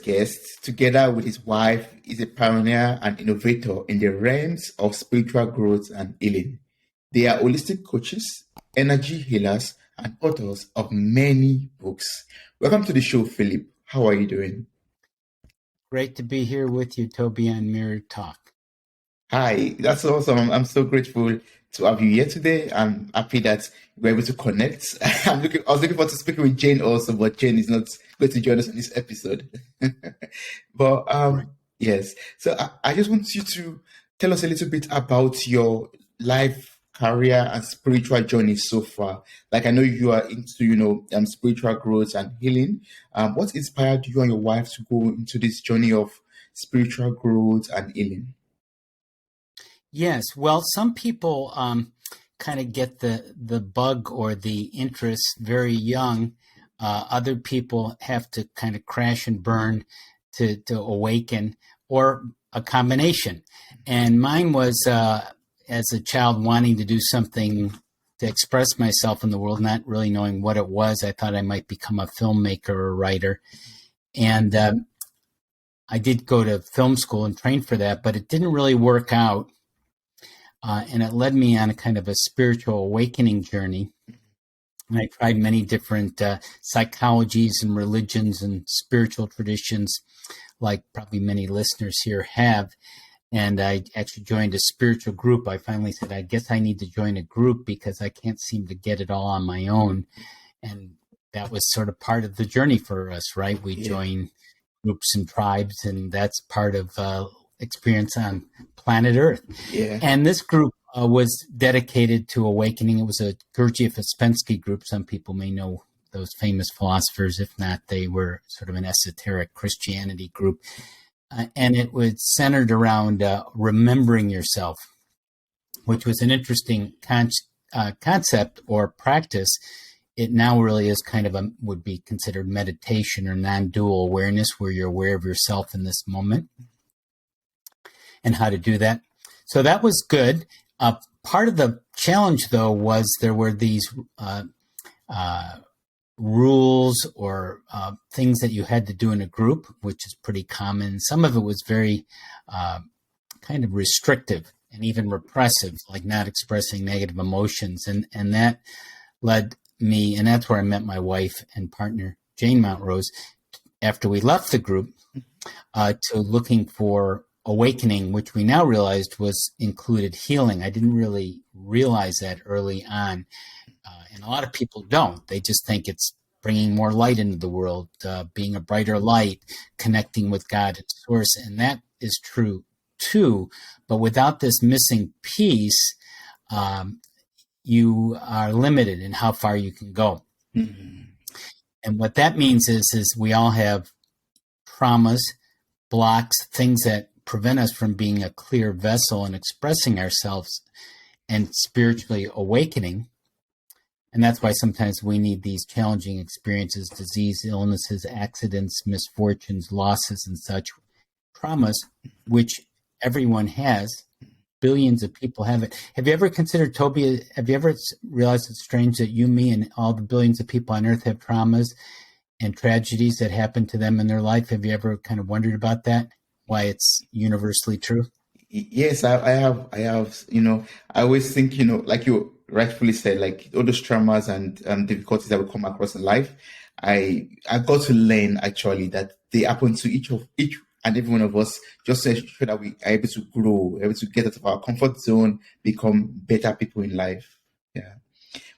guest, together with his wife, is a pioneer and innovator in the realms of spiritual growth and healing. They are holistic coaches, energy healers, and authors of many books. Welcome to the show, Philip. How are you doing? Great to be here with you, Toby, on Mirror Talk. Hi, that's awesome. I'm so grateful to have you here today. I'm happy that we're able to connect. I was looking forward to speaking with Jane also, but Jane is not going to join us in this episode. But Right. yes, so I just want you to tell us a little bit about your life, career, and spiritual journey so far. Like I know you are into, spiritual growth and healing. What inspired you and your wife to go into this journey of spiritual growth and healing? Yes. Well, some people kind of get the bug or the interest very young. Other people have to kind of crash and burn to awaken, or a combination. And mine was as a child wanting to do something to express myself in the world, not really knowing what it was. I thought I might become a filmmaker or a writer. And I did go to film school and train for that, but it didn't really work out. And it led me on a kind of a spiritual awakening journey. And I tried many different psychologies and religions and spiritual traditions, like probably many listeners here have. And I actually joined a spiritual group. I finally said, I guess I need to join a group because I can't seem to get it all on my own. And that was sort of part of the journey for us, right? We join groups and tribes, and that's part of experience on planet Earth. Yeah. And this group was dedicated to awakening. It was a Gurdjieff Ouspensky group. Some people may know those famous philosophers. If not, they were sort of an esoteric Christianity group. And it was centered around remembering yourself, which was an interesting concept or practice. It now really is kind of would be considered meditation or non-dual awareness, where you're aware of yourself in this moment and how to do that. So that was good. Part of the challenge, though, was there were these rules or things that you had to do in a group, which is pretty common. Some of it was very kind of restrictive and even repressive, like not expressing negative emotions. And that led me, and that's where I met my wife and partner, Jane Mountrose, after we left the group, to looking for awakening, which we now realized was included healing. I didn't really realize that early on. And a lot of people don't. They just think it's bringing more light into the world, being a brighter light, connecting with God and Source. And that is true too. But without this missing piece, you are limited in how far you can go. Mm-hmm. And what that means is we all have traumas, blocks, things that prevent us from being a clear vessel and expressing ourselves and spiritually awakening. And that's why sometimes we need these challenging experiences, disease, illnesses, accidents, misfortunes, losses, and such traumas, which everyone has. Billions of people have it. Have you ever considered, Toby, have you ever realized it's strange that you, me, and all the billions of people on Earth have traumas and tragedies that happen to them in their life? Have you ever kind of wondered about that? Why it's universally true? Yes, I have. I always think, like you rightfully said, like all those traumas and difficulties that we come across in life, I got to learn actually that they happen to each and every one of us, just to ensure that we are able to grow, able to get out of our comfort zone, become better people in life. Yeah.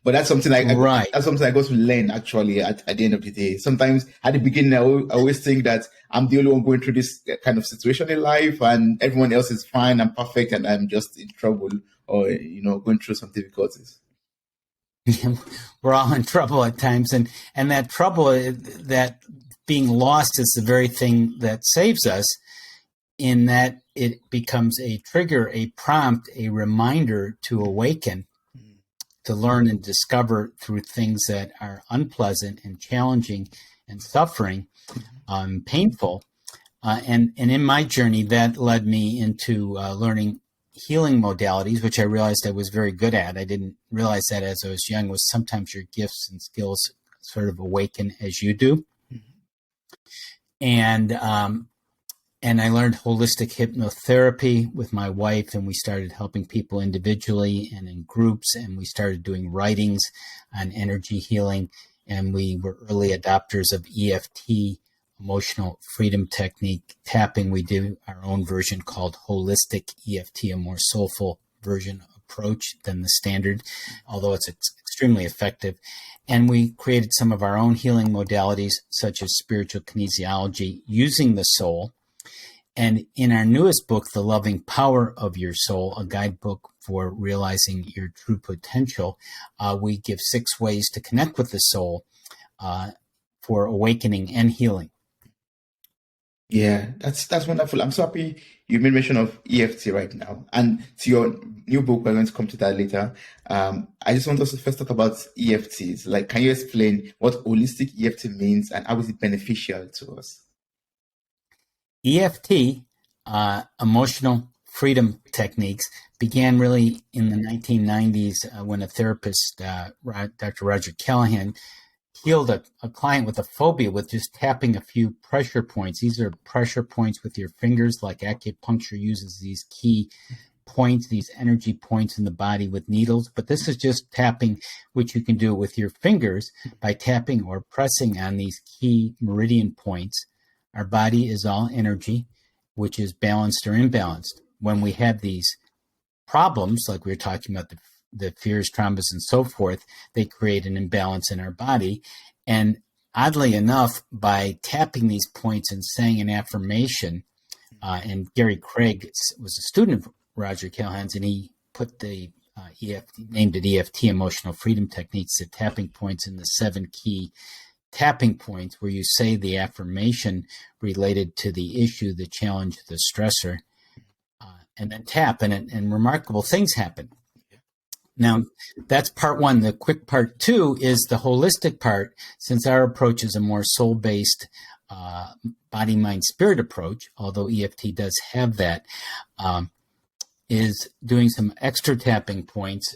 But that's something Right. that's something I got to learn actually at the end of the day. Sometimes at the beginning, I always think that I'm the only one going through this kind of situation in life, and everyone else is fine and perfect, and I'm just in trouble or going through some difficulties. We're all in trouble at times, and that trouble, that being lost, is the very thing that saves us, in that it becomes a trigger, a prompt, a reminder to awaken, to learn and discover through things that are unpleasant and challenging and suffering, painful. And in my journey, that led me into learning healing modalities, which I realized I was very good at. I didn't realize that as I was young, was sometimes your gifts and skills sort of awaken as you do. And I learned holistic hypnotherapy with my wife, and we started helping people individually and in groups, and we started doing writings on energy healing, and we were early adopters of EFT, emotional freedom technique tapping. We did our own version called holistic EFT, a more soulful version approach than the standard, although it's extremely effective. And we created some of our own healing modalities, such as spiritual kinesiology, using the soul. And in our newest book, The Loving Power of Your Soul, a guidebook for realizing your true potential, we give 6 ways to connect with the soul for awakening and healing. Yeah, that's wonderful. I'm so happy you made mention of EFT right now. And to your new book, we're going to come to that later. I just want us to first talk about EFTs. Like, can you explain what holistic EFT means and how is it beneficial to us? EFT, emotional freedom techniques, began really in the 1990s when a therapist, Dr. Roger Callahan, healed a client with a phobia with just tapping a few pressure points. These are pressure points with your fingers, like acupuncture uses these key points, these energy points in the body with needles. But this is just tapping, which you can do with your fingers by tapping or pressing on these key meridian points. Our body is all energy, which is balanced or imbalanced. When we have these problems, like we were talking about the fears, traumas, and so forth, they create an imbalance in our body. And oddly enough, by tapping these points and saying an affirmation, and Gary Craig was a student of Roger Callahan's, and he put the named it EFT, Emotional Freedom Techniques, the tapping points in the 7 key tapping points where you say the affirmation related to the issue, the challenge, the stressor, and then tap, and remarkable things happen. Now, that's part 1. The quick part 2 is the holistic part. Since our approach is a more soul-based body, mind, spirit approach, although EFT does have that, is doing some extra tapping points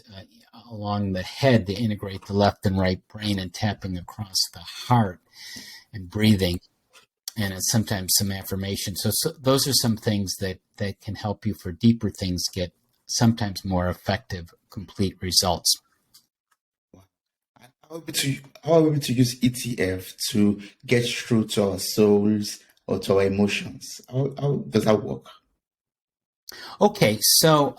along the head to integrate the left and right brain, and tapping across the heart and breathing, and it's sometimes some affirmation. So those are some things that can help you for deeper things get sometimes more effective, complete results. How are we able to use ETF to get through to our souls or to our emotions? How does that work? Okay, so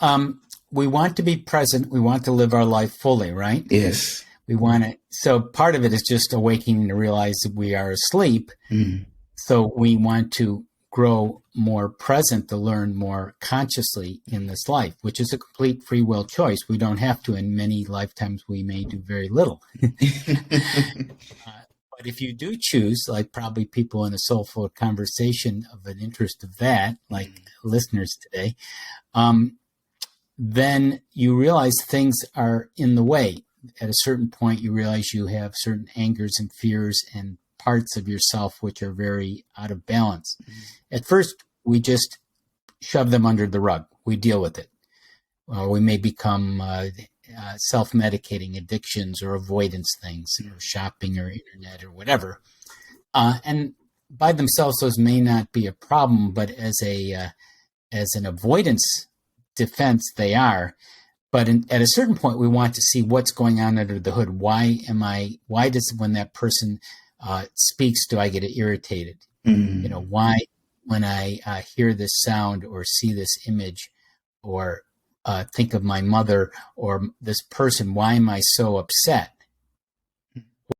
we want to be present. We want to live our life fully, right? Yes. We want to. So part of it is just awakening to realize that we are asleep. So we want to grow more present, to learn more consciously in this life, which is a complete free will choice. We don't have to. In many lifetimes, we may do very little. But if you do choose, like probably people in a soulful conversation of an interest of that, like listeners today, then you realize things are in the way. At a certain point, you realize you have certain angers and fears and parts of yourself which are very out of balance. At first, we just shove them under the rug. We deal with it. We may become self-medicating addictions or avoidance things, or shopping or internet or whatever. And by themselves, those may not be a problem, but as an avoidance defense, they are. But at a certain point, we want to see what's going on under the hood. Why does, when that person speaks, do I get irritated? Why, when I hear this sound or see this image or think of my mother or this person, why am I so upset?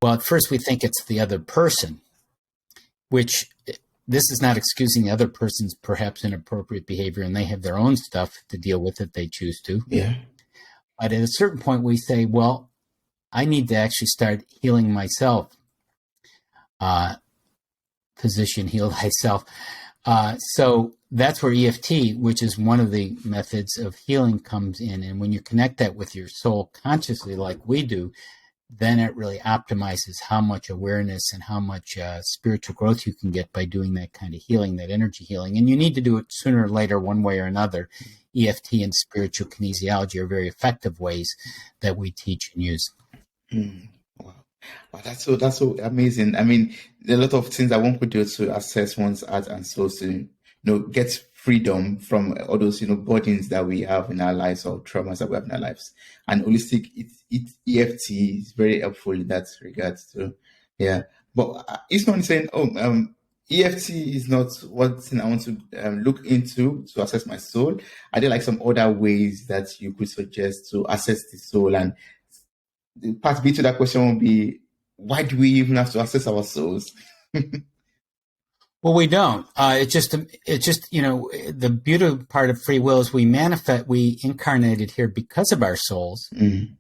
Well, at first we think it's the other person, which this is not excusing the other person's perhaps inappropriate behavior, and they have their own stuff to deal with if they choose to. Yeah. But at a certain point we say, well, I need to actually start healing myself. Physician, heal thyself. So that's where EFT, which is one of the methods of healing, comes in. And when you connect that with your soul consciously, like we do, then it really optimizes how much awareness and how much spiritual growth you can get by doing that kind of healing, that energy healing. And you need to do it sooner or later, one way or another. EFT and spiritual kinesiology are very effective ways that we teach and use. Wow. Wow, that's so amazing. I mean, there are a lot of things that one could do to assess one's heart and soul to, get freedom from all those, burdens that we have in our lives or traumas that we have in our lives. And holistic EFT is very helpful in that regard. So, yeah. But it's not saying, EFT is not what thing I want to look into to assess my soul. Are there like some other ways that you could suggest to assess the soul? And the part B to that question will be, why do we even have to assess our souls? Well, we don't. It's just, the beautiful part of free will is we incarnated here because of our souls. Mm.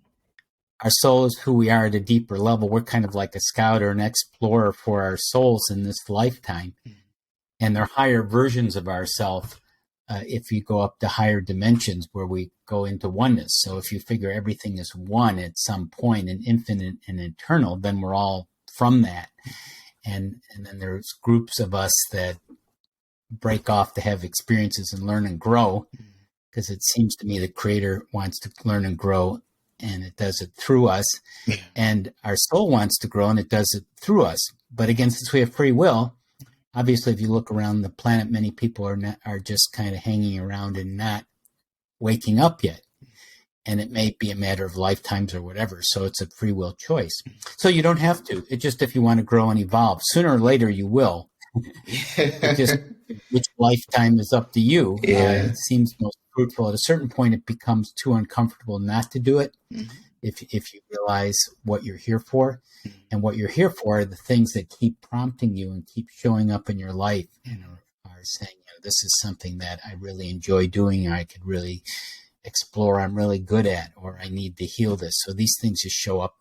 Our soul is who we are at a deeper level. We're kind of like a scout or an explorer for our souls in this lifetime. And they're higher versions of ourself if you go up to higher dimensions where we go into oneness. So if you figure everything is one at some point and infinite and eternal, then we're all from that. And then there's groups of us that break off to have experiences and learn and grow, because it seems to me the Creator wants to learn and grow, and it does it through us. Yeah. And our soul wants to grow, and it does it through us. But again, since we have free will, obviously, if you look around the planet, many people are just kind of hanging around and not waking up yet. And it may be a matter of lifetimes or whatever. So it's a free will choice. So you don't have to. It's just if you want to grow and evolve. Sooner or later, you will. It just which lifetime is up to you. Yeah. It seems most fruitful. At a certain point, it becomes too uncomfortable not to do it. If you realize what you're here for. And what you're here for are the things that keep prompting you and keep showing up in your life and are saying, this is something that I really enjoy doing, or I could really explore, I'm really good at, or I need to heal this. So these things just show up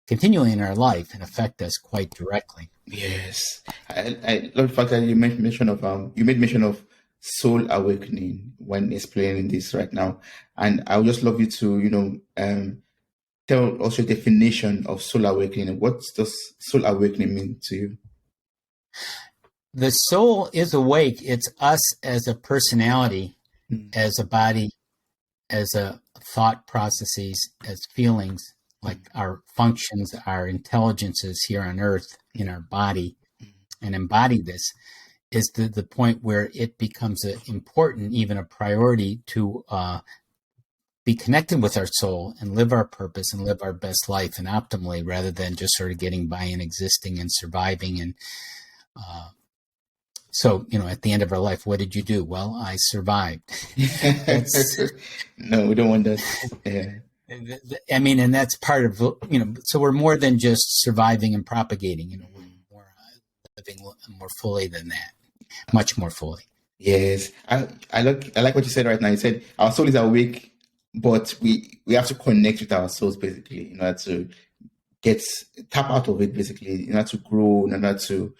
continually in our life and affect us quite directly. Yes, I love the fact that you made mention of soul awakening when explaining this right now, and I would just love you to tell us your definition of soul awakening. What does soul awakening mean to you? The soul is awake. It's us as a personality, as a body, as a thought processes, as feelings, like our functions, our intelligences here on earth in our body, and embody this is the point where it becomes important, even a priority to be connected with our soul and live our purpose and live our best life and optimally, rather than just sort of getting by and existing and surviving. And so, at the end of our life, what did you do? Well, I survived. No, we don't want that. Yeah. I mean, and that's part of, so we're more than just surviving and propagating, we're more living more fully than that, much more fully. Yes. I like what you said right now. You said our soul is awake, but we have to connect with our souls basically in order to tap out of it basically, in order to grow, in order to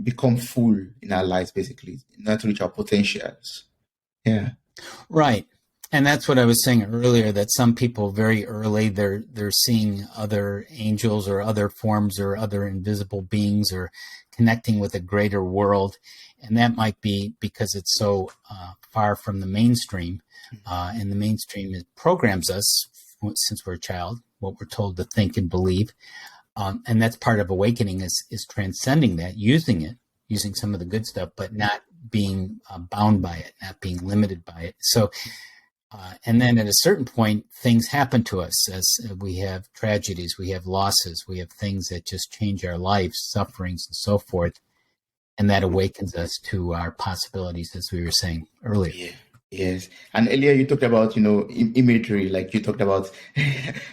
become full in our lives basically, in order to reach our potentials. Yeah. Right. And that's what I was saying earlier, that some people very early, they're seeing other angels or other forms or other invisible beings or connecting with a greater world. And that might be because it's so far from the mainstream. And the mainstream programs us, since we're a child, what we're told to think and believe. And that's part of awakening is transcending that, using some of the good stuff, but not being bound by it, not being limited by it. So, and then at a certain point, things happen to us as we have tragedies, we have losses, we have things that just change our lives, sufferings and so forth. And that awakens us to our possibilities, as we were saying earlier. Yeah. Yes. And earlier you talked about, imagery, like you talked about,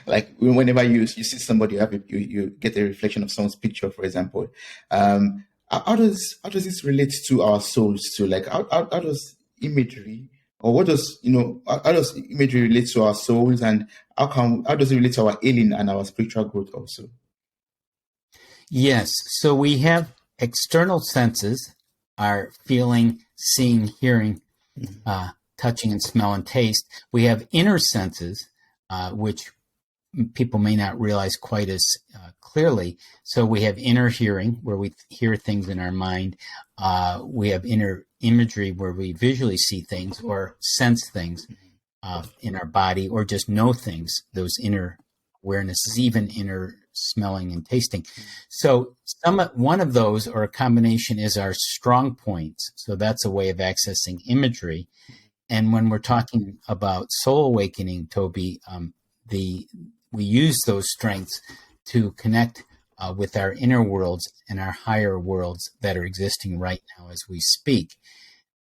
like whenever you see somebody, you get a reflection of someone's picture, for example. How does this relate to our souls too? Like how does imagery, or what does, how does imagery relate to our souls, and how does it relate to our healing and our spiritual growth also? Yes. So we have external senses, our feeling, seeing, hearing, touching and smell and taste. We have inner senses, which people may not realize quite as clearly. So we have inner hearing, where we hear things in our mind. We have inner imagery, where we visually see things or sense things in our body, or just know things, those inner awarenesses, even inner smelling and tasting. So one of those, or a combination, is our strong points. So that's a way of accessing imagery. And when we're talking about soul awakening, Toby, we use those strengths to connect with our inner worlds and our higher worlds that are existing right now as we speak.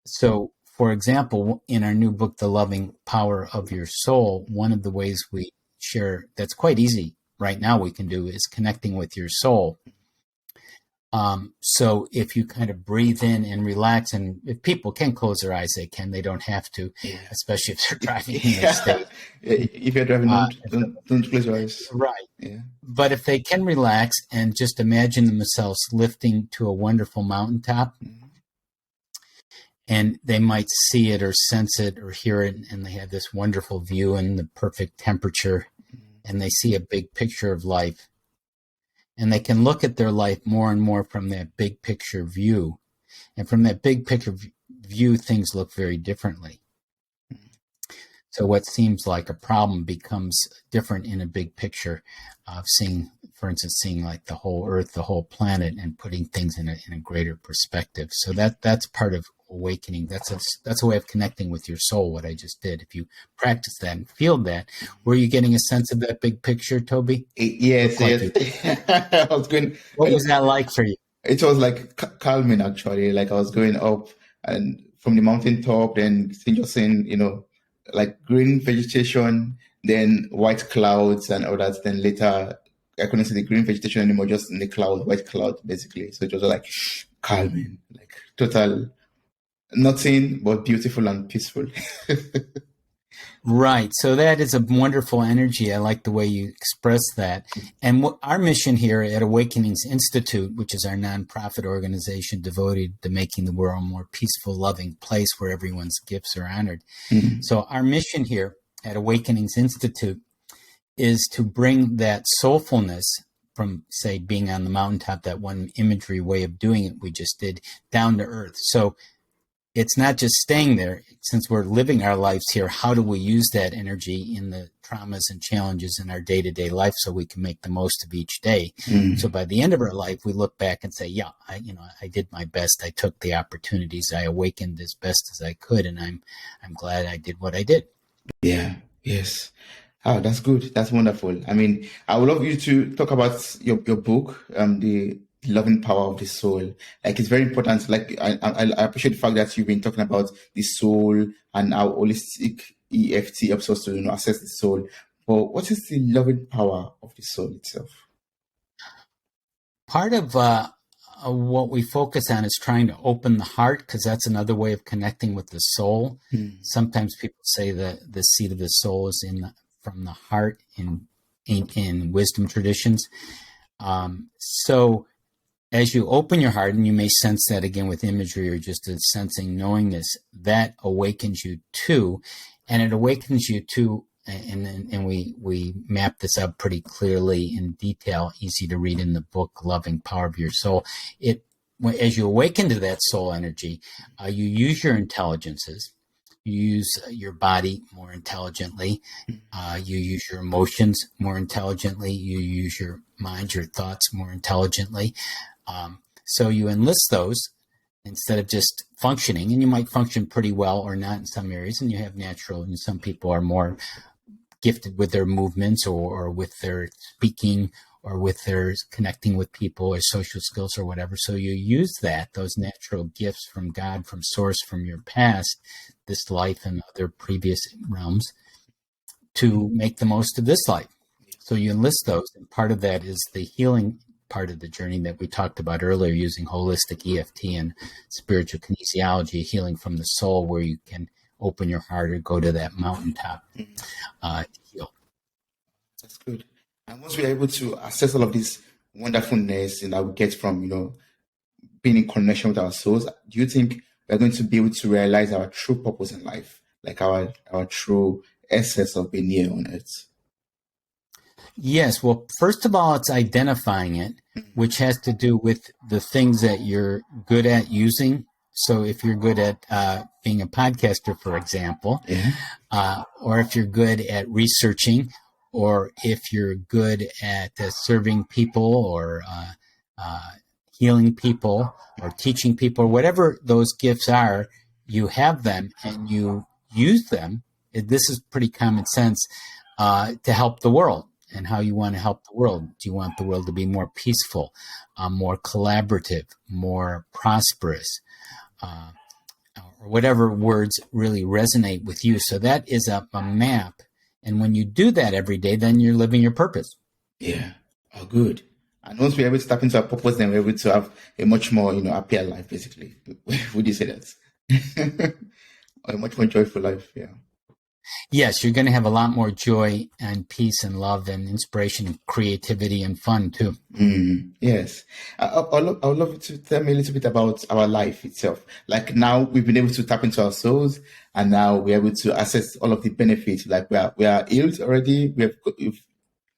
So, for example, in our new book, The Loving Power of Your Soul, one of the ways we share that's quite easy right now we can do is connecting with your soul. So if you kind of breathe in and relax, and if people can close their eyes, they can. They don't have to, especially if they're driving in the state. If you're driving, don't close your eyes. Right. Yeah. But if they can relax and just imagine themselves lifting to a wonderful mountaintop, and they might see it or sense it or hear it, and they have this wonderful view and the perfect temperature, and they see a big picture of life. And they can look at their life more and more from that big picture view. And from that big picture view, things look very differently. So what seems like a problem becomes different in a big picture of seeing, for instance, seeing like the whole earth, the whole planet, and putting things in a greater perspective. So that's part of awakening. That's a way of connecting with your soul, what I just did. If you practice that and feel that, were you getting a sense of that big picture, Toby? Yes. I was going. What was that like for you? It was like calming, actually. Like I was going up and from the mountain top, then seeing, like green vegetation, then white clouds and all that. Then later, I couldn't see the green vegetation anymore, just in the cloud, white cloud, basically. So it was like calming, like total, nothing but beautiful and peaceful. Right. So that is a wonderful energy. I like the way you express that. And our mission here at Awakenings Institute, which is our nonprofit organization devoted to making the world a more peaceful, loving place where everyone's gifts are honored. Mm-hmm. So our mission here at Awakenings Institute is to bring that soulfulness from, say, being on the mountaintop, that one imagery way of doing it we just did, down to earth. So it's not just staying there. Since we're living our lives here, how do we use that energy in the traumas and challenges in our day-to-day life so we can make the most of each day? Mm. So by the end of our life, we look back and say, yeah, I did my best. I took the opportunities. I awakened as best as I could. And I'm glad I did what I did. Yeah. Yes. Oh, that's good. That's wonderful. I mean, I would love you to talk about your book, the loving power of the soul. Like, it's very important. Like, I appreciate the fact that you've been talking about the soul and how holistic EFT helps us to access the soul. But what is the loving power of the soul itself? Part of what we focus on is trying to open the heart, because that's another way of connecting with the soul. Sometimes people say that the seat of the soul is from the heart in wisdom traditions. So as you open your heart, and you may sense that again with imagery or just a sensing knowingness, that awakens you too. And it awakens you to, and we map this up pretty clearly in detail, easy to read in the book, Loving Power of Your Soul. As you awaken to that soul energy, you use your intelligences. You use your body more intelligently. You use your emotions more intelligently. You use your mind, your thoughts more intelligently. So you enlist those instead of just functioning, and you might function pretty well or not in some areas, and you have natural, and some people are more gifted with their movements or with their speaking or with their connecting with people or social skills or whatever. So you use those natural gifts from God, from source, from your past, this life and other previous realms, to make the most of this life. So you enlist those, and part of that is the healing part of the journey that we talked about earlier, using holistic EFT and spiritual kinesiology, healing from the soul, where you can open your heart or go to that mountaintop to heal. That's good. And once we're able to access all of this wonderfulness that we get from, being in connection with our souls, do you think we're going to be able to realize our true purpose in life, like our true essence of being here on earth? Yes. Well, first of all, it's identifying it, which has to do with the things that you're good at using. So if you're good at being a podcaster, for example, or if you're good at researching, or if you're good at serving people or healing people or teaching people, whatever those gifts are, you have them and you use them. This is pretty common sense to help the world. And how you want to help the world. Do you want the world to be more peaceful, more collaborative, more prosperous, or whatever words really resonate with you? So that is a map. And when you do that every day, then you're living your purpose. Yeah. Oh, good. And once we're able to tap into our purpose, then we're able to have a much more, happier life, basically. Would you say that? A much more joyful life, yeah. Yes, you're going to have a lot more joy and peace and love and inspiration and creativity and fun too. Yes. I would love you to tell me a little bit about our life itself. Like now we've been able to tap into our souls and now we're able to access all of the benefits. Like we are healed already. We've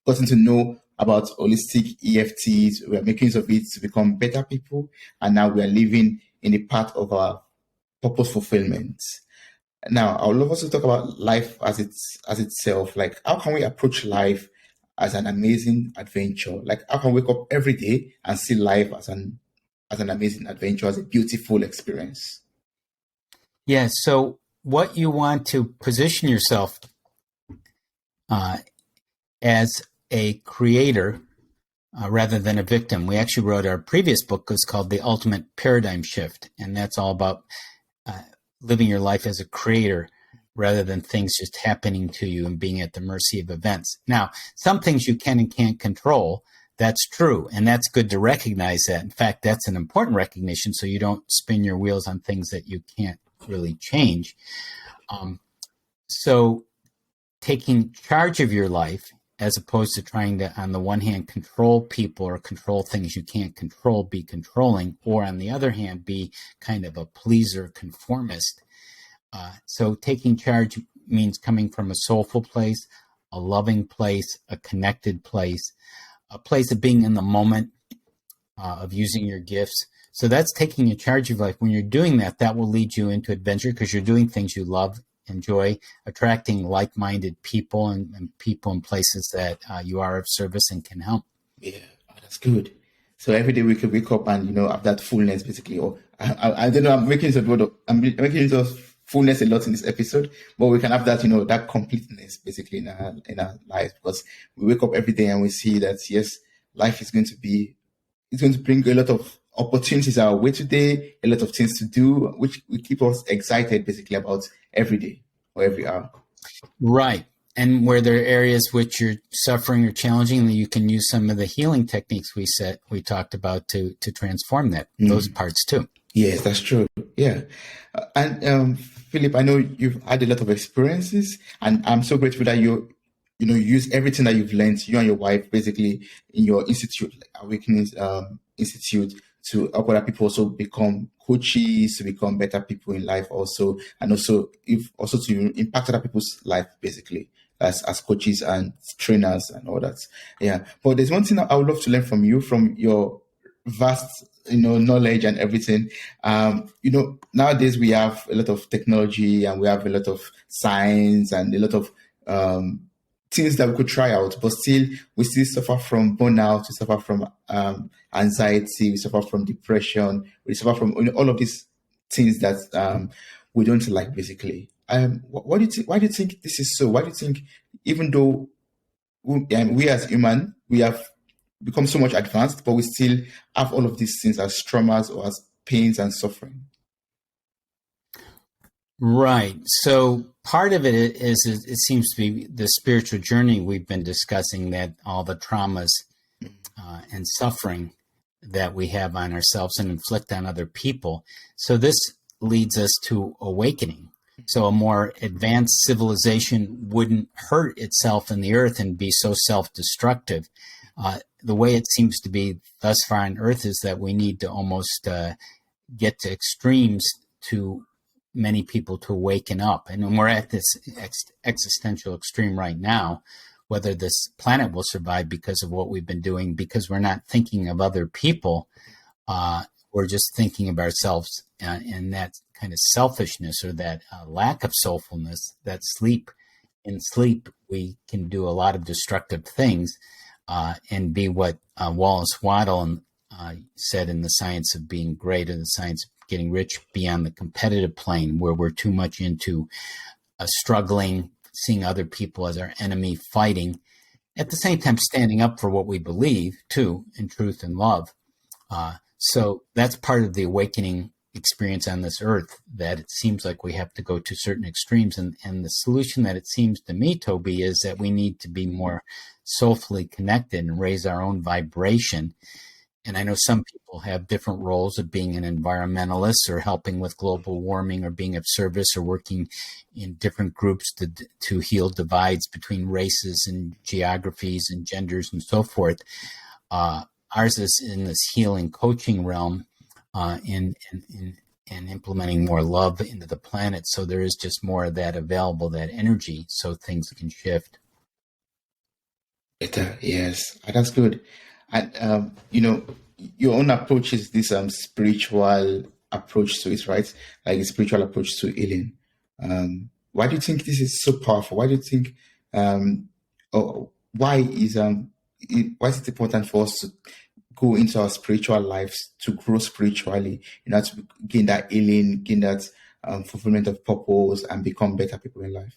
gotten to know about holistic EFTs. We are making use of it to become better people. And now we are living in a part of our purpose fulfillment. Now, I would love us to talk about life as itself. Like, how can we approach life as an amazing adventure? Like, how can we wake up every day and see life as an amazing adventure, as a beautiful experience? Yeah. So, what you want to position yourself as a creator rather than a victim. We actually wrote our previous book was called The Ultimate Paradigm Shift, and that's all about living your life as a creator rather than things just happening to you and being at the mercy of events. Now, some things you can and can't control. That's true. And that's good to recognize that. In fact, that's an important recognition so you don't spin your wheels on things that you can't really change. So taking charge of your life as opposed to trying to, on the one hand, control people or control things you can't control, be controlling, or on the other hand, be kind of a pleaser, conformist. So taking charge means coming from a soulful place, a loving place, a connected place, a place of being in the moment, of using your gifts. So that's taking a charge of life. When you're doing that, that will lead you into adventure because you're doing things you love, enjoy, attracting like-minded people and people in places that you are of service and can help. Yeah, that's good. So every day we could wake up and have that fullness, basically. Or I don't know. I'm making use of fullness a lot in this episode, but we can have that that completeness basically in our lives because we wake up every day and we see that yes, life is going to bring a lot of opportunities our way today, a lot of things to do, which will keep us excited basically about every day or every hour. Right. And where there are areas which you're suffering or challenging, you can use some of the healing techniques we talked about to transform those parts too. Yes, that's true. Yeah. And Philip, I know you've had a lot of experiences and I'm so grateful that you use everything that you've learned, you and your wife, basically in your institute, like Awakening Institute, to help other people also become coaches, to become better people in life also, and also to impact other people's life, basically, as coaches and trainers and all that. Yeah. But there's one thing I would love to learn from you, from your vast knowledge and everything. Nowadays we have a lot of technology and we have a lot of science and a lot of things that we could try out, but we still suffer from burnout, we suffer from anxiety, we suffer from depression, we suffer from all of these things that we don't like, basically. What do you think? Why do you think this is so? Why do you think, even though we as human, we have become so much advanced, but we still have all of these things as traumas or as pains and suffering? Right. So part of it is it seems to be the spiritual journey we've been discussing, that all the traumas and suffering that we have on ourselves and inflict on other people. So this leads us to awakening. So a more advanced civilization wouldn't hurt itself in the earth and be so self-destructive. The way it seems to be thus far on earth is that we need to almost get to extremes to many people to waken up. And we're at this existential extreme right now, whether this planet will survive because of what we've been doing, because we're not thinking of other people. We're just thinking of ourselves, and that kind of selfishness or that lack of soulfulness, that sleep we can do a lot of destructive things and be what Wallace Waddell said in The Science of Being Great, or The Science of Getting Rich, beyond the competitive plane, where we're too much into struggling, seeing other people as our enemy, fighting, at the same time standing up for what we believe too, in truth and love. So that's part of the awakening experience on this earth, that it seems like we have to go to certain extremes. And the solution that it seems to me, Toby, is that we need to be more soulfully connected and raise our own vibration. And I know some people have different roles of being an environmentalist or helping with global warming or being of service or working in different groups to heal divides between races and geographies and genders and so forth. Ours is in this healing coaching realm, and implementing more love into the planet. So there is just more of that available, that energy, so things can shift. Better, yes. That's good. And your own approach is this spiritual approach to it, right? Like a spiritual approach to healing. Why do you think this is so powerful? Why do you think why is it important for us to go into our spiritual lives, to grow spiritually, to gain that healing, gain that fulfillment of purpose, and become better people in life?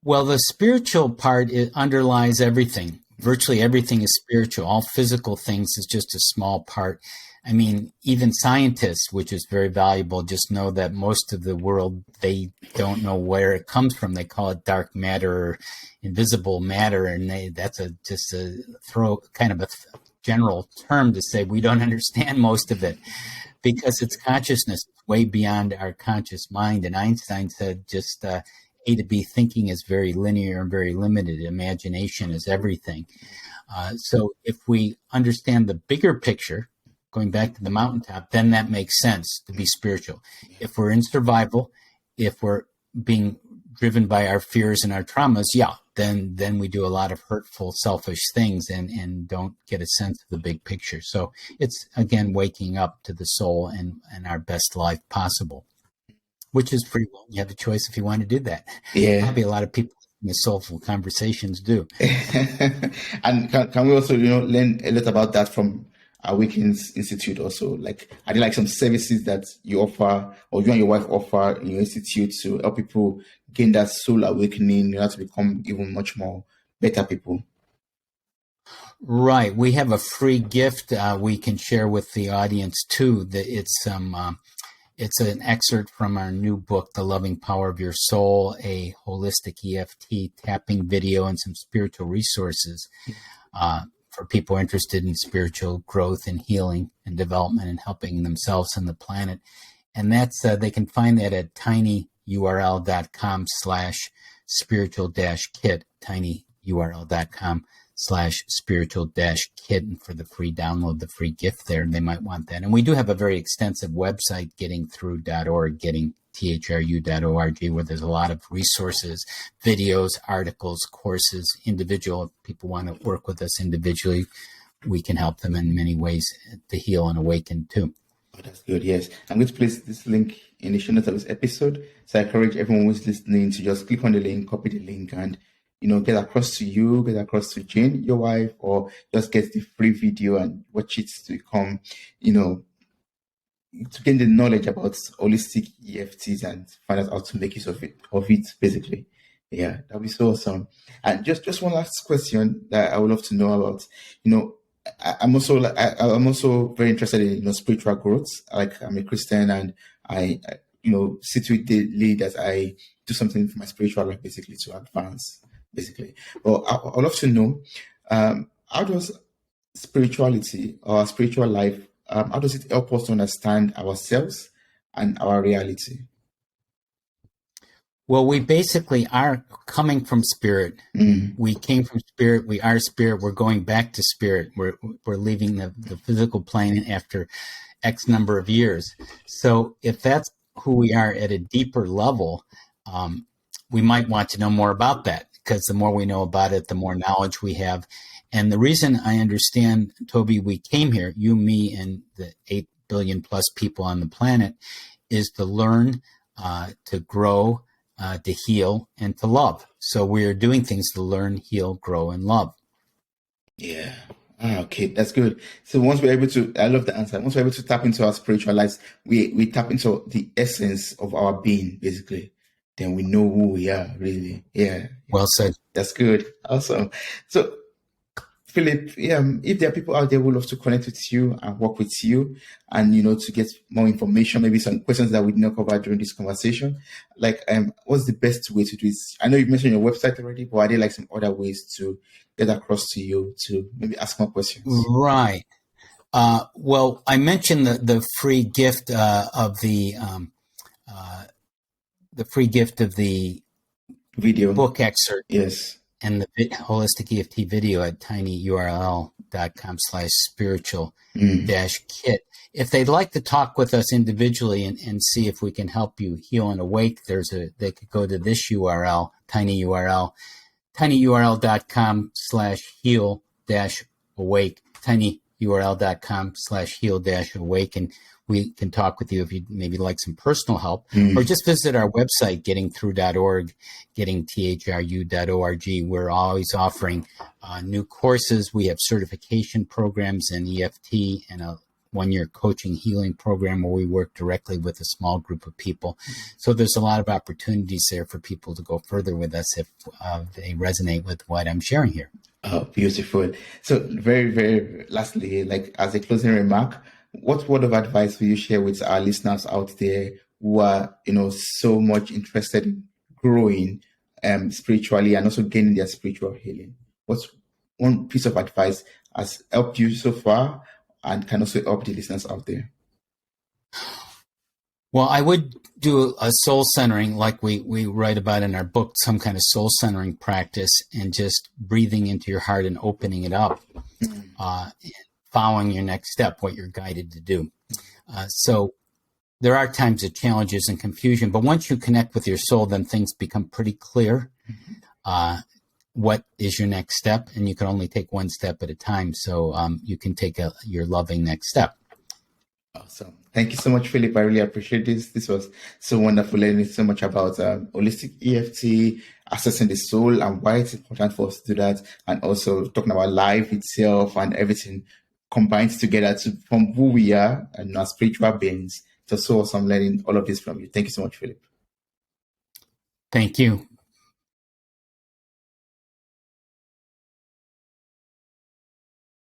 Well, the spiritual part, it underlies everything. Virtually everything is spiritual. All physical things is just a small part. I mean, even scientists, which is very valuable, just know that most of the world, they don't know where it comes from. They call it dark matter or invisible matter, and that's just a kind of a general term to say we don't understand most of it, because it's consciousness way beyond our conscious mind. And Einstein said just A to B thinking is very linear and very limited. Imagination is everything. So if we understand the bigger picture, going back to the mountaintop, then that makes sense to be spiritual. If we're in survival, if we're being driven by our fears and our traumas, then we do a lot of hurtful, selfish things and don't get a sense of the big picture. So it's, again, waking up to the soul and our best life possible, which is free will. You have a choice if you want to do that. Yeah. Probably a lot of people in the Soulful Conversations do. And can we also, learn a lot about that from Awakens Institute also? Like, are there like some services that you offer, or you and your wife offer in your institute, to help people gain that soul awakening, to become even much more better people? Right. We have a free gift we can share with the audience too. It's an excerpt from our new book, The Loving Power of Your Soul, a holistic EFT tapping video, and some spiritual resources for people interested in spiritual growth and healing and development and helping themselves and the planet. And that's they can find that at tinyurl.com/spiritual-kit, tinyurl.com/spiritual-kit, and for the free download, the free gift there, they might want that. And we do have a very extensive website, gettingthrough.org, gettingthru.org, where there's a lot of resources, videos, articles, courses, individual. If people want to work with us individually, we can help them in many ways to heal and awaken too. Oh, that's good. Yes. I'm going to place this link in the show notes of this episode. So I encourage everyone who's listening to just click on the link, copy the link, and get across to you, get across to Jane, your wife, or just get the free video and watch it to become, to gain the knowledge about holistic EFTs and find out how to make use of it basically. Yeah, that'd be so awesome. And just one last question that I would love to know about. I'm also very interested in spiritual growth. Like, I'm a Christian, and I sit with the lead as I do something for my spiritual life, basically to advance. Basically, well, I'd love to know how does spirituality or spiritual life, how does it help us to understand ourselves and our reality? Well, we basically are coming from spirit. We came from spirit. We are spirit. We're going back to spirit. We're leaving the physical plane after X number of years. So if that's who we are at a deeper level, we might want to know more about that, because the more we know about it, the more knowledge we have. And the reason I understand, Toby, we came here, you, me, and the 8 billion plus people on the planet, is to learn, to grow, to heal, and to love. So we're doing things to learn, heal, grow, and love. Yeah. Okay, that's good. So once we're able to, I love the answer. Once we're able to tap into our spiritual lives, we tap into the essence of our being, basically. Then we know who we are, really. Yeah. Well said. That's good. Awesome. So, Philip, if there are people out there who love to connect with you and work with you and, to get more information, maybe some questions that we did not cover during this conversation, like, what's the best way to do this? I know you've mentioned your website already, but are there like some other ways to get across to you to maybe ask more questions? Right. Well, I mentioned the free gift of the Video. book excerpt. Yes. And the holistic EFT video at tinyurl.com/spiritual-kit. If they'd like to talk with us individually and see if we can help you heal and awake, they could go to this URL, tinyurl.com/heal-awake, tinyurl.com/heal-awake, and we can talk with you if you maybe like some personal help, or just visit our website, gettingthrough.org, gettingthru.org. We're always offering new courses. We have certification programs in EFT and a one-year coaching healing program where we work directly with a small group of people. So there's a lot of opportunities there for people to go further with us if they resonate with what I'm sharing here. Oh, beautiful. So very, very lastly, like as a closing remark, what word of advice will you share with our listeners out there who are, so much interested in growing spiritually and also gaining their spiritual healing? What's one piece of advice has helped you so far and can also help the listeners out there? Well, I would do a soul centering like we write about in our book, some kind of soul centering practice, and just breathing into your heart and opening it up, following your next step, what you're guided to do. So there are times of challenges and confusion, but once you connect with your soul, then things become pretty clear. What is your next step? And you can only take one step at a time. So you can take your loving next step. Awesome. Thank you so much, Philip. I really appreciate this. This was so wonderful, learning so much about holistic EFT, accessing the soul and why it's important for us to do that, and also talking about life itself and everything combines together to form who we are and our spiritual beings. It's so awesome learning all of this from you. Thank you so much, Philip. Thank you.